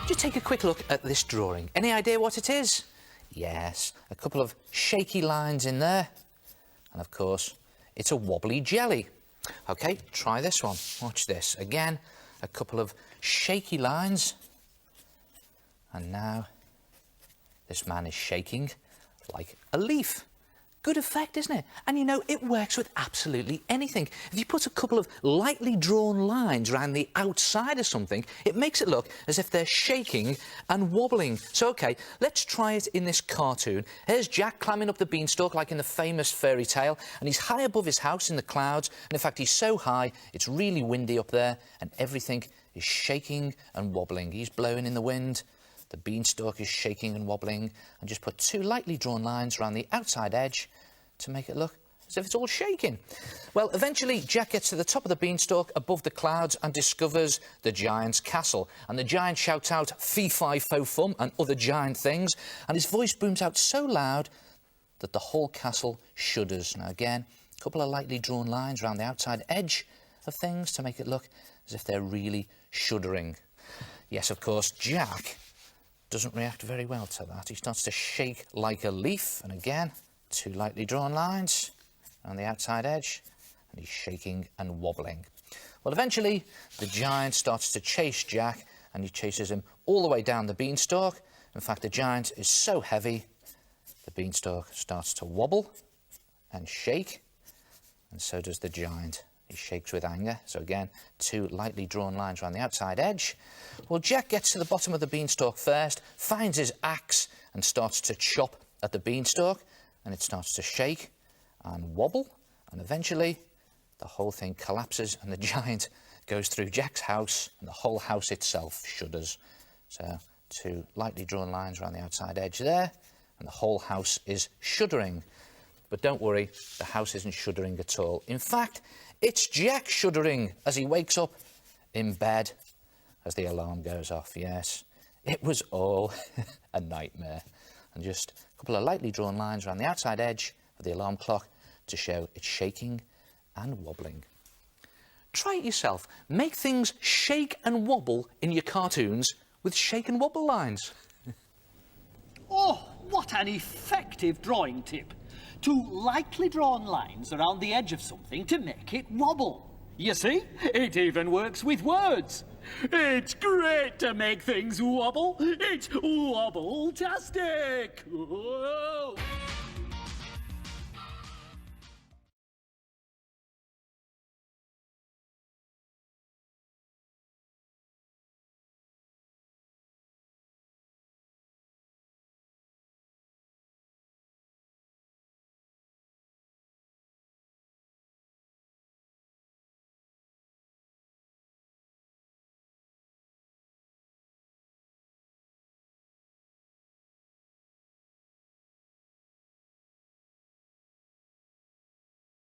Just take a quick look at this drawing. Any idea what it is? Yes, a couple of shaky lines in there. And of course, it's a wobbly jelly. OK, try this one. Watch this. Again, a couple of shaky lines. And now this man is shaking like a leaf. Good effect, isn't it? And you know, it works with absolutely anything. If you put a couple of lightly drawn lines around the outside of something, it makes it look as if they're shaking and wobbling. So, OK, let's try it in this cartoon. Here's Jack climbing up the beanstalk like in the famous fairy tale, and he's high above his house in the clouds. And in fact, he's so high, it's really windy up there, and everything is shaking and wobbling. He's blowing in the wind. The beanstalk is shaking and wobbling, and just put two lightly drawn lines around the outside edge to make it look as if it's all shaking. Well, eventually Jack gets to the top of the beanstalk above the clouds and discovers the giant's castle. And the giant shouts out "Fee, fi, fo, fum" and other giant things, and his voice booms out so loud that the whole castle shudders. Now again, a couple of lightly drawn lines around the outside edge of things to make it look as if they're really shuddering. Yes, of course, Jack doesn't react very well to that. He starts to shake like a leaf, and again, two lightly drawn lines on the outside edge, and he's shaking and wobbling. Well, eventually, the giant starts to chase Jack, and he chases him all the way down the beanstalk. In fact, the giant is so heavy, the beanstalk starts to wobble and shake, and so does the giant. He shakes with anger. So again, two lightly drawn lines around the outside edge. Well, Jack gets to the bottom of the beanstalk first, finds his axe and starts to chop at the beanstalk, and it starts to shake and wobble, and eventually the whole thing collapses and the giant goes through Jack's house, and the whole house itself shudders. So two lightly drawn lines around the outside edge there, and the whole house is shuddering. But don't worry, the house isn't shuddering at all. In fact, it's Jack shuddering as he wakes up in bed as the alarm goes off. Yes, it was all a nightmare. And just a couple of lightly drawn lines around the outside edge of the alarm clock to show it's shaking and wobbling. Try it yourself. Make things shake and wobble in your cartoons with shake and wobble lines. Oh, what an effective drawing tip. Two lightly drawn lines around the edge of something to make it wobble. You see, it even works with words. It's great to make things wobble. It's wobble-tastic. Whoa.